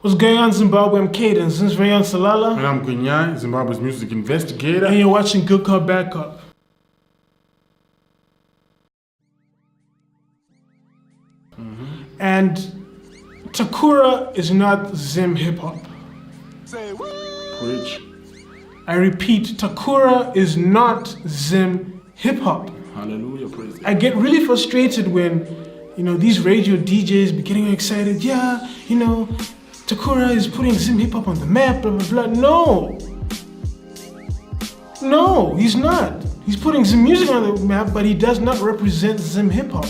What's going on, Zimbabwe? I'm Caden. Since Rayon Salala. And I'm Gunyai, Zimbabwe's music investigator. And you're watching Good Cop, Bad Cop. And Takura is not Zim hip hop. Say what? Preach. I repeat, Takura is not Zim hip hop. Hallelujah, praise. I get really frustrated when, these radio DJs be getting excited. Yeah, Takura is putting Zim hip hop on the map, blah, blah, blah. No, he's not. He's putting Zim music on the map, but he does not represent Zim hip hop.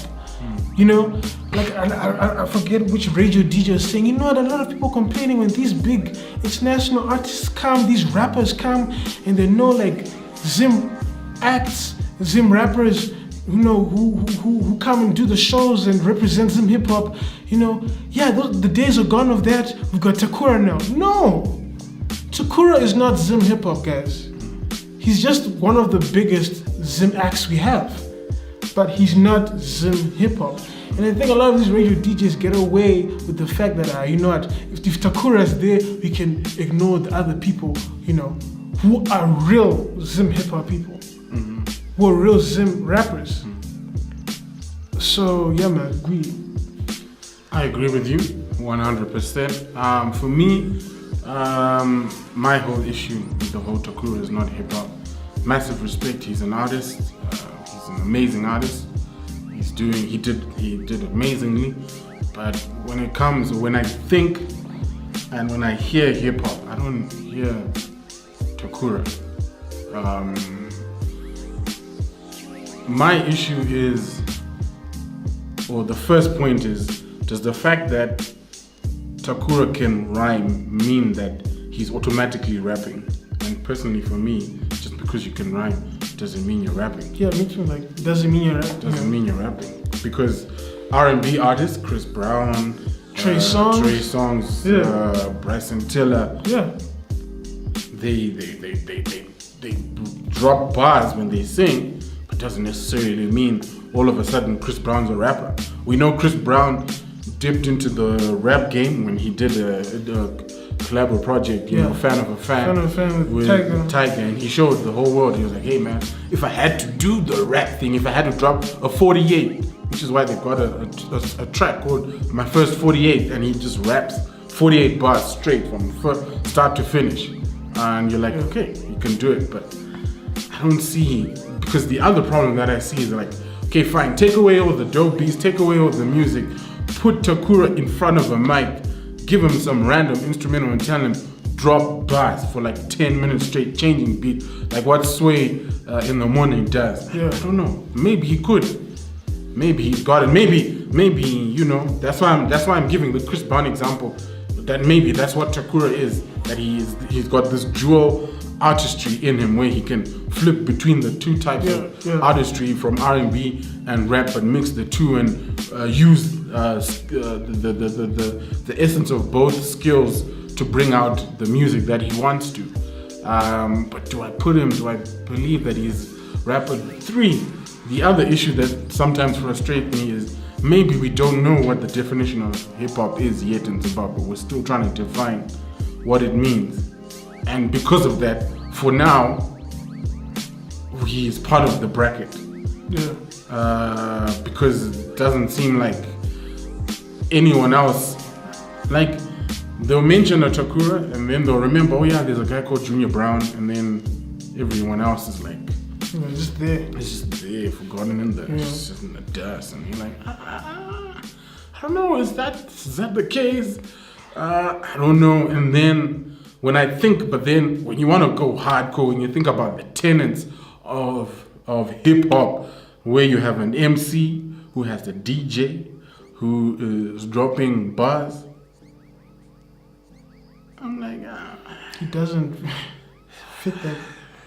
I forget which radio DJ is saying, a lot of people complaining when these big international artists come, these rappers come, and they know Zim acts, Zim rappers, who come and do the shows and represent Zim hip hop, the days are gone of that. We've got Takura now. No, Takura is not Zim hip hop, guys. He's just one of the biggest Zim acts we have, but he's not Zim hip hop. And I think a lot of these radio DJs get away with the fact that, if Takura is there, we can ignore the other people, who are real Zim hip hop people, who are real Zim rappers. So, yeah, man, I agree with you 100%. For me, my whole issue with the whole Takura is not hip hop. Massive respect, he's an artist, he's an amazing artist. He did amazingly, but when I think and when I hear hip hop, I don't hear Takura. My issue is, or the first point is, does the fact that Takura can rhyme mean that he's automatically rapping? And personally for me, just because you can rhyme doesn't mean you're rapping. Yeah, me too. Doesn't mean you're rapping. Doesn't mean you're rapping. Because R&B artists, Chris Brown, Trey Songz, Bryson Tiller, they drop bars when they sing, but doesn't necessarily mean all of a sudden Chris Brown's a rapper. We know Chris Brown dipped into the rap game when he did a collaborative project, fan of a fan with Tiger, and he showed the whole world. He was like, hey man, if I had to do the rap thing, if I had to drop a 48, which is why they've got a track called My First 48, and he just raps 48 bars straight from start to finish, and you're like, okay, you can do it. But I don't see, because the other problem that I see is okay, fine, take away all the dope beats, take away all the music, put Takura in front of a mic, give him some random instrumental and tell him drop bars for 10 minutes straight, changing beat, like what Sway in the Morning does. Yeah. I don't know. Maybe he could. Maybe he got it. Maybe that's why I'm giving the Chris Brown example. That maybe that's what Takura is. That he's got this dual artistry in him where he can flip between the two types of artistry from R&B and rap, but mix the two and use the essence of both skills to bring out the music that he wants to. But do I believe that he's rapper 3? The other issue that sometimes frustrates me is maybe we don't know what the definition of hip hop is yet in Zimbabwe. We're still trying to define what it means. And because of that, for now, he is part of the bracket. Yeah. Because it doesn't seem like anyone else, they'll mention a Takura and then they'll remember, there's a guy called Junior Brown, and then everyone else is it's just there. It's just there, forgotten in the just in the dust, and you're like, I don't know, is that the case? I don't know. And then when you want to go hardcore and you think about the tenets of hip hop, where you have an MC who has a DJ who is dropping bars, I'm like, he doesn't fit that.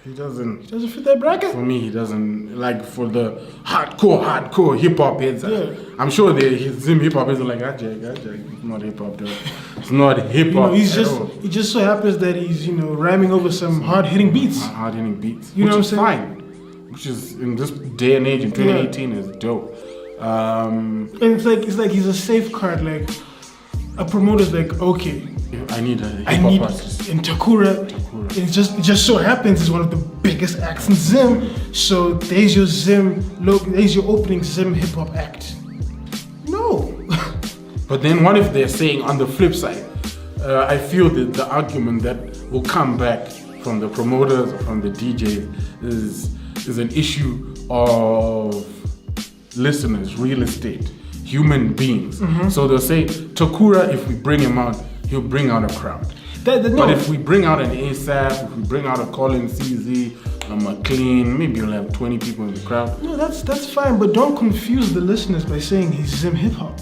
He doesn't fit that bracket. For me, he doesn't, for the hardcore hip hop heads. I'm sure his hip hop heads are like, it's not hip hop, though. It's not hip hop. He just so happens that he's rhyming over some hard hitting beats. You know what I'm saying? Fine. Which is in this day and age in 2018 is dope. And it's like he's a safeguard. A promoter's okay, I need a hip hop artist. And Takura. It just so happens is one of the biggest acts in Zim. So there's your there's your opening Zim hip hop act. No. But then what if they're saying on the flip side, I feel that the argument that will come back from the promoters or from the DJs is an issue of listeners, real estate, human beings. So they'll say, Takura, if we bring him out, he'll bring out a crowd. But if we bring out an ASAP, if we bring out a Colin CZ, a McLean, maybe you'll have 20 people in the crowd. No, that's fine, but don't confuse the listeners by saying he's Zim hip hop.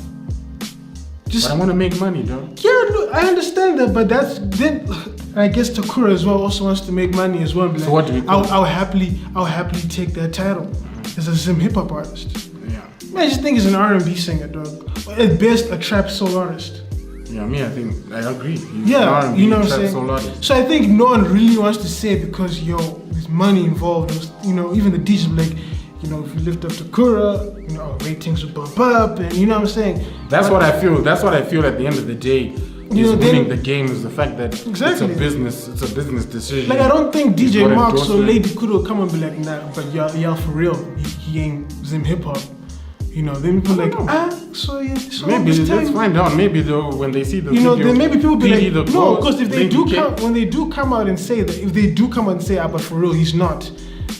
But I want to make money, though. Yeah, no, I understand that, but then I guess Takura as well also wants to make money as well. So what do we call I'll happily take that title as a Zim hip hop artist. Yeah. I just think he's an R&B singer, dog. At best, a trap soul artist. Yeah, I agree. He's Yeah, an R&B you know what I'm trap saying? soul artist. So I think no one really wants to say it because there's money involved. Even the DJs be like, if you lift up Takura, our ratings will bump up, and you know what I'm saying. That's what I feel. That's what I feel at the end of the day. Winning the game is the fact that exactly. It's a business decision. Like I don't think DJ Marks or Lady could have come and be like, nah, but y'all for real, he ain't Zim hip hop. Then people like, so maybe let's find out. Maybe when they see the video, then maybe people be like, no, because if they do when they do come out and say that, if they do come out and say, but for real, he's not,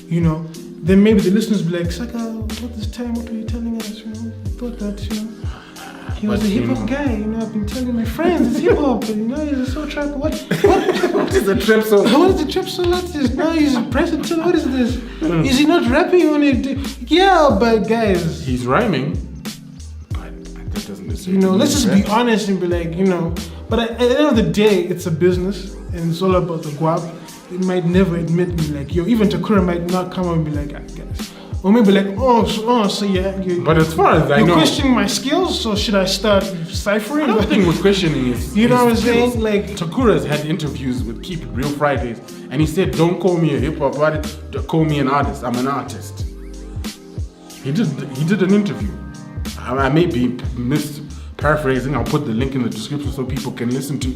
then maybe the listeners be like, Saka, what this time, what were you telling us? I thought that, he was a hip hop guy. I've been telling my friends it's hip hop, and he's a soul trap. What is a trap soul? What is the trap soul artist? No, he's a president. What is this? Is he not rapping on it? Yeah, but guys, he's rhyming. But that doesn't necessarily. Let's just be honest and be like, But at the end of the day, it's a business, and it's all about the guap. It might never admit me like, even Takura might not come out and be like, guys. Or maybe like, so yeah. But as far as I know, you're questioning my skills, so should I start ciphering? I don't think we're questioning is. You know what I'm saying? Like Takura's had interviews with Keep It Real Fridays, and he said, "Don't call me a hip hop artist. Call me an artist. I'm an artist." He did an interview. I may be paraphrasing. I'll put the link in the description so people can listen to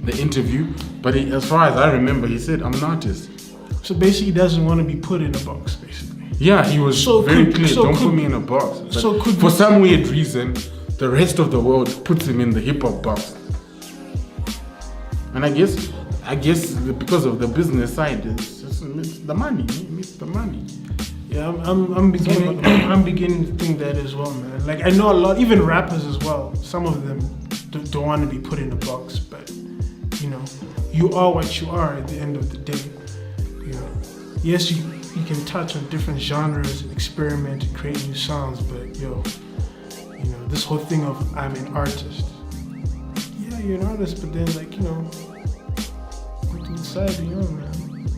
the interview. But as far as I remember, he said, "I'm an artist." So basically, he doesn't want to be put in a box, basically. Yeah, he was very clear. Don't put me in a box. But for some weird reason, the rest of the world puts him in the hip hop box. And I guess because of the business side, it's the money. It's the money. Yeah, I'm beginning to think that as well, man. Like I know a lot, even rappers as well. Some of them don't want to be put in a box, but you are what you are at the end of the day. Yes, you can touch on different genres and experiment and create new sounds, but this whole thing of I'm an artist. Yeah, you're an artist, but then go to the side, man.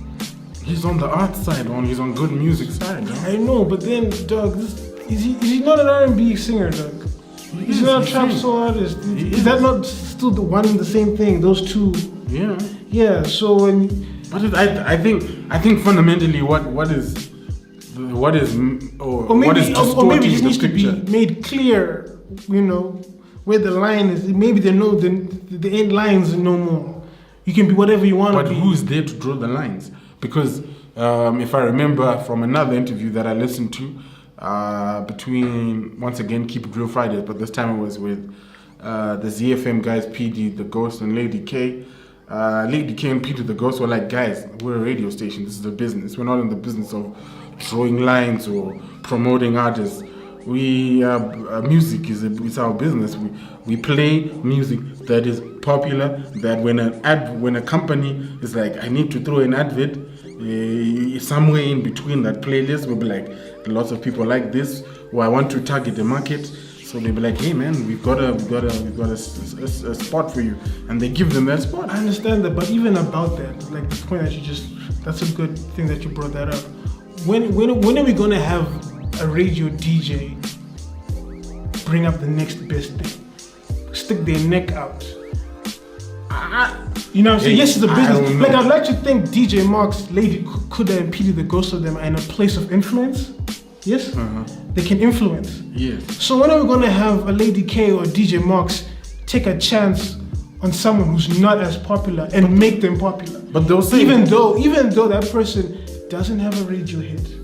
He's on the art side, he's on good music side. Huh? I know, but then, dog, is he not an R&B singer, dog? He's not a trap soul artist. Is that not still the one and the same thing? Those two. Yeah. Yeah. So when. But I think fundamentally what is distorting or maybe it needs the picture. To be made clear, where the line is. Maybe they know the end lines are no more. You can be whatever you want to be. But who's there to draw the lines? Because if I remember from another interview that I listened to between, once again, Keep It Real Fridays, but this time it was with the ZFM guys, PD, The Ghost, and Lady K. Lady K and Peter the Ghost were like, guys, we're a radio station. This is a business. We're not in the business of drawing lines or promoting artists. Music is our business. We play music that is popular. That when a company is like, I need to throw an advert somewhere in between that playlist, we'll be like, lots of people like this, or I want to target the market. So they'll be like, hey man, we've got a spot for you, and they give them that spot. I understand that, but even about that, like the point that that's a good thing that you brought that up. When are we gonna have a radio DJ bring up the next best thing, stick their neck out? You know what I'm saying? Yes, it's a business. Like I'd like to think DJ Marks, Lady Kuda, and PD the Ghost of them are in a place of influence. Yes? They can influence. Yes. So when are we going to have a Lady K or DJ Marks take a chance on someone who's not as popular and make them popular. But they'll say even though that person doesn't have a radio hit,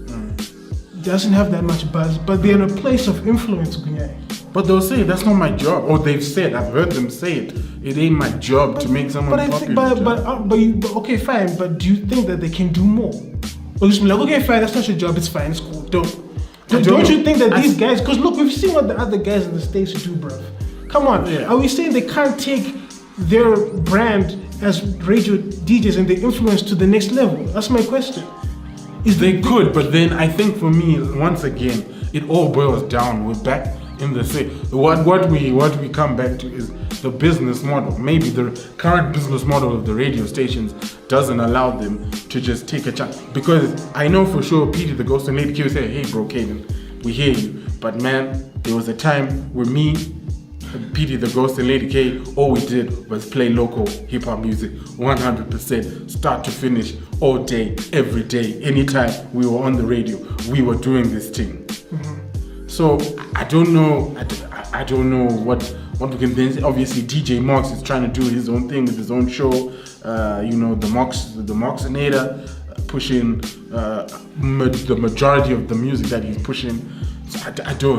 doesn't have that much buzz, but they're in a place of influence. But they'll say that's not my job, or they've said, I've heard them say it. It ain't my job to make someone popular. Okay, fine. But do you think that they can do more? Or just be like, okay, fine, that's not your job. It's fine, it's cool. Don't you think that these guys? Because look, we've seen what the other guys in the States do, bruv. Come on, Are we saying they can't take their brand as radio DJs and their influence to the next level? That's my question. They could, but then I think for me, once again, it all boils down. We're back in the same. What we come back to is the business model. Maybe the current business model of the radio stations doesn't allow them to just take a chance. Because I know for sure Petey the Ghost and Lady K would say, hey bro, Kaden, we hear you. But man, there was a time where me, Petey the Ghost and Lady K, all we did was play local hip-hop music 100%, start to finish, all day, every day, anytime we were on the radio, we were doing this thing. So I don't know what we can then say. Obviously DJ Mox is trying to do his own thing with his own show, the Moxinator, pushing the majority of the music that he's pushing. So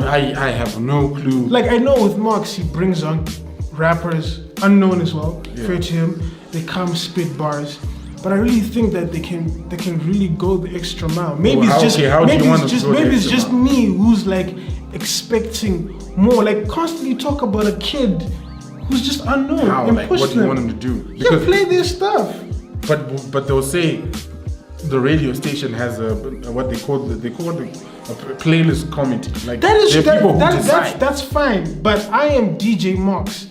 I have no clue. Like I know with Mox he brings on rappers unknown as well, fair to him. They come spit bars. But I really think that they can really go the extra mile. Maybe it's just me who's like expecting more. Like constantly talk about a kid who's just unknown. How? And like push what do them. you want them to do? Because play their stuff. But they'll say the radio station has a playlist committee. Like that's fine. But I am DJ Mox.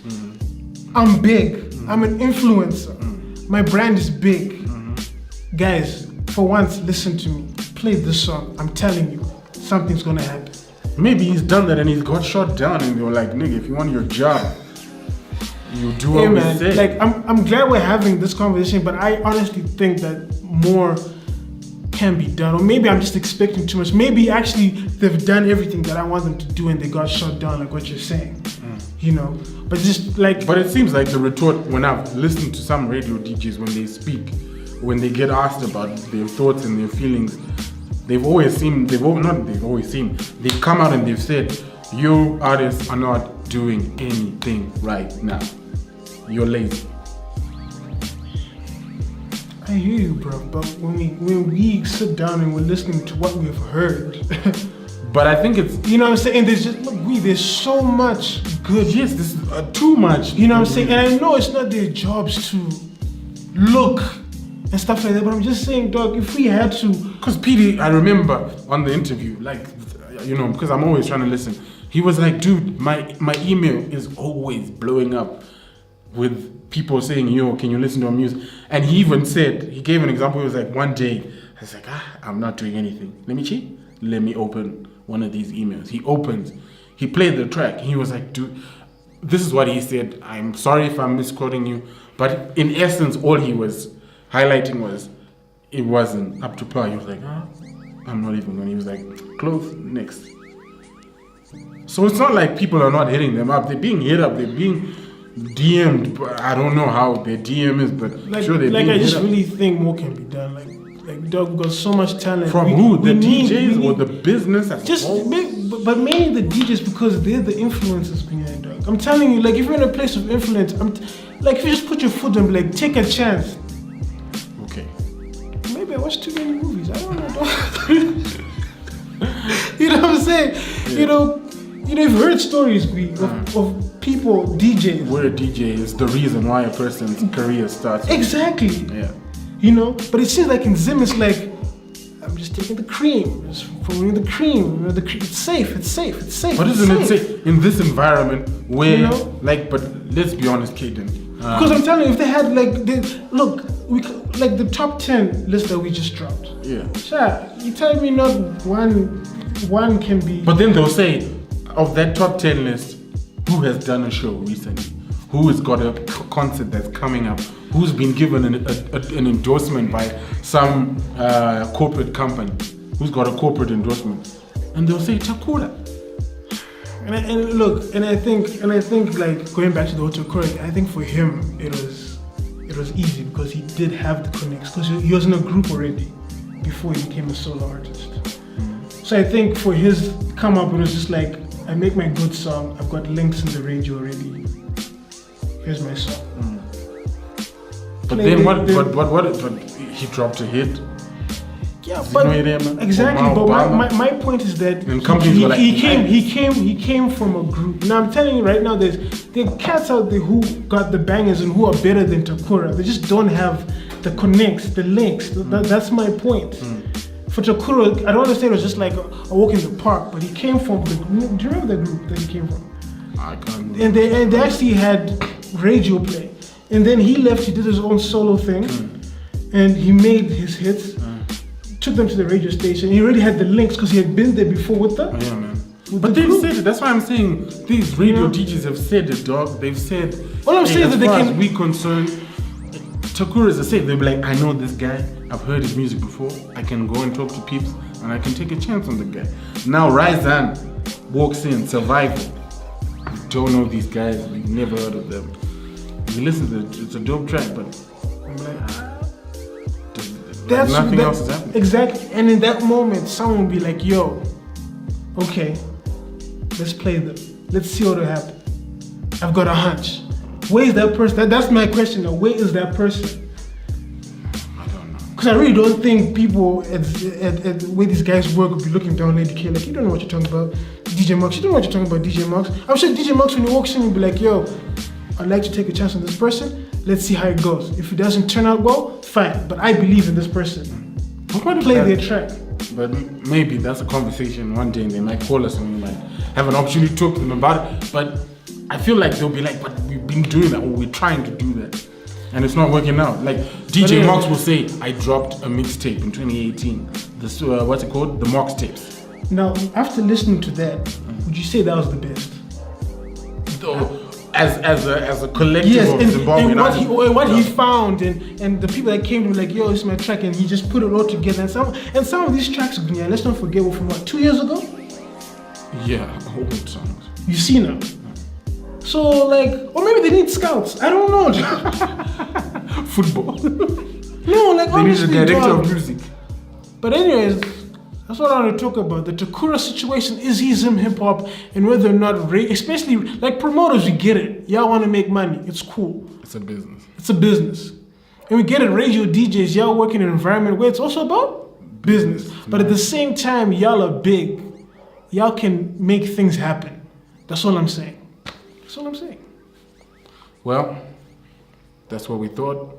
I'm big. I'm an influencer. My brand is big. Guys, for once, listen to me. Play this song. I'm telling you, something's gonna happen. Maybe he's done that and he's got shot down and they were like, nigga, if you want your job, you do what we say. Like, I'm glad we're having this conversation, but I honestly think that more can be done. Or maybe I'm just expecting too much. Maybe actually they've done everything that I want them to do and they got shot down, like what you're saying. But just like... But it seems like the retort, when I've listened to some radio DJs, when they speak, when they get asked about their thoughts and their feelings, they've come out and they've said, you artists are not doing anything right now. You're lazy. I hear you, bro, but when we sit down and we're listening to what we've heard... But I think it's... You know what I'm saying? There's so much good... Yes, this is too much. You know what I'm saying? And I know it's not their jobs to look and stuff like that, but I'm just saying, dog, if we had to... Because Petey, I remember on the interview, because I'm always trying to listen, he was like, dude, my email is always blowing up with people saying, yo, can you listen to our music? And he even said, he gave an example, he was like, one day, I was like, I'm not doing anything. Let me open one of these emails. He opens, he played the track, he was like, dude, this is what he said, I'm sorry if I'm misquoting you, but in essence, all he was highlighting was, it wasn't up to par. He was like, I'm not even going. He was like, close, next. So it's not like people are not hitting them up. They're being hit up. They're being DM'd. But I don't know how their DM is, but sure they're being hit up. I just really think more can be done. Like dog, we've got so much talent. From who? The DJs or the business as a whole? But mainly the DJs because they're the influencers behind, dog. I'm telling you, like if you're in a place of influence, like if you just put your foot and like take a chance. Okay. Maybe I watch too many movies. I don't know, dog. You know what I'm saying? Yeah. You've heard stories of people, DJs. Where a DJ is the reason why a person's career starts. Exactly. Yeah. But it seems like in Zim it's like, I'm just taking the cream, just following the cream. It's safe. But isn't it safe in this environment where, but let's be honest, Kaden. Because I'm telling you, if they had the top 10 list that we just dropped. Yeah. Sure, you tell me not one can be. But then they'll say, of that top 10 list, who has done a show recently? Who has got a concert that's coming up? Who's been given an endorsement by some corporate company? Who's got a corporate endorsement? And they'll say Takura. And look, and I think like going back to the autocorrect, I think for him it was easy because he did have the connects because he was in a group already before he became a solo artist. So I think for his come up, it was just like, I make my good song, I've got links in the radio already. Here's my song. But then what he dropped a hit. Yeah, but exactly. But my point is that he came from a group. Now I'm telling you right now, there are cats out there who got the bangers and who are better than Takura. They just don't have the connects, the links. That's my point. For Takura, I don't understand. It was just like a walk in the park, but he came from the group. Do you remember the group that he came from? I can't. And they actually had radio play, and then he left. He did his own solo thing, and he made his hits. Took them to the radio station. He already had the links because he had been there before with them. Yeah, man. But they've said it. That's why I'm saying these radio DJs have said it, dog. They've said. All I'm saying is that they can. As we concerned, Takura is the same. They'll be like, I know this guy. I've heard his music before. I can go and talk to peeps, and I can take a chance on the guy. Now Ryzan walks in, Survival. You don't know these guys. You've never heard of them. You listen to it. It's a dope track, but I'm like. Nothing else is happening. Exactly. And in that moment, someone will be like, yo, okay, let's play them. Let's see what will happen. I've got a hunch. Where is that person? That's my question now. Where is that person? I don't know. Because I really don't think people at where these guys work will be looking down Lady K like, you don't know what you're talking about. DJ Mux, you don't know what you're talking about, DJ Mux. I'm sure DJ Mux, when he walks in, will be like, yo, I'd like to take a chance on this person. Let's see how it goes. If it doesn't turn out well, fine. But I believe in this person. Play their track. But maybe that's a conversation one day and they might call us and we might have an opportunity to talk to them about it. But I feel like they'll be like, but we've been doing that, or we're trying to do that. And it's not working out. Like DJ Mox will say, I dropped a mixtape in 2018. This, what's it called? The Mox tapes. Now, after listening to that, would you say that was the best? As a collective of Zimbabwean artists. What he found and the people that came to him like, yo, this is my track, and he just put it all together. And some of these tracks, let's not forget, were from what, 2 years ago? Yeah, old songs. You see now. So like, or maybe they need scouts. I don't know. Football. No, like they need a director of music. But anyways, that's what I want to talk about. The Takura situation, is he Zim hip hop, and whether or not, especially like promoters, we get it. Y'all want to make money. It's cool. It's a business. It's a business. And we get it, radio DJs, y'all work in an environment where it's also about business. But at the same time, y'all are big. Y'all can make things happen. That's all I'm saying. That's all I'm saying. Well, that's what we thought.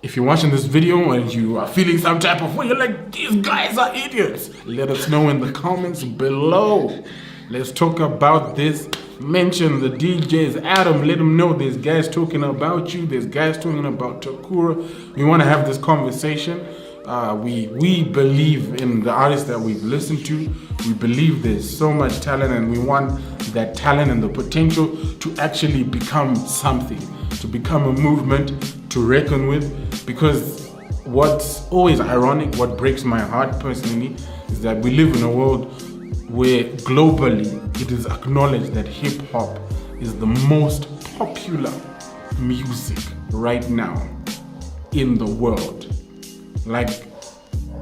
If you're watching this video and you are feeling some type of way, you're like, these guys are idiots, let us know in the comments below. Let's talk about this. Mention the DJs. Adam, let them know there's guys talking about you. There's guys talking about Takura. We want to have this conversation. We believe in the artists that we've listened to. We believe there's so much talent, and we want that talent and the potential to actually become something, to become a movement to reckon with. Because what's always ironic, what breaks my heart personally, is that we live in a world where globally it is acknowledged that hip hop is the most popular music right now in the world. Like,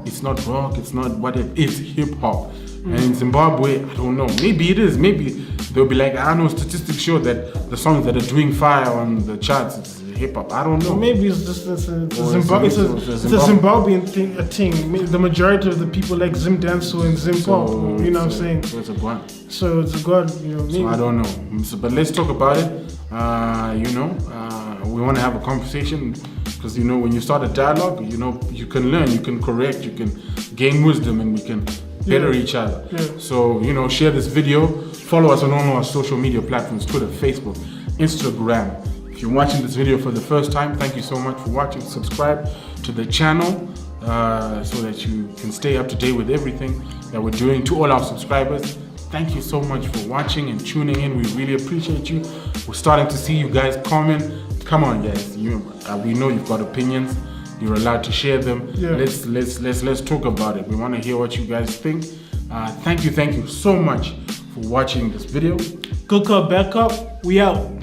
it's not rock, it's not whatever, it's hip hop. And in Zimbabwe, I don't know, maybe it is, maybe they'll be like, I know statistics show that the songs that are doing fire on the charts, it's hip hop. I don't know. Well, maybe it's just it's a Zimbabwean thing. The majority of the people like Zim Danso and Zim Pop. You know what I'm saying? So it's a god. So it's a god. You know. Maybe. So I don't know. So, but let's talk about it. We want to have a conversation because when you start a dialogue, you can learn, you can correct, you can gain wisdom, and we can better each other. Yeah. So share this video. Follow us on all our social media platforms: Twitter, Facebook, Instagram. If you're watching this video for the first time, thank you so much for watching. Subscribe to the channel so that you can stay up to date with everything that we're doing. To all our subscribers, thank you so much for watching and tuning in. We really appreciate you. We're starting to see you guys comment. Come on, guys. We know you've got opinions. You're allowed to share them. Yeah. Let's talk about it. We want to hear what you guys think. Thank you so much for watching this video. Good cup, bad cup, we out.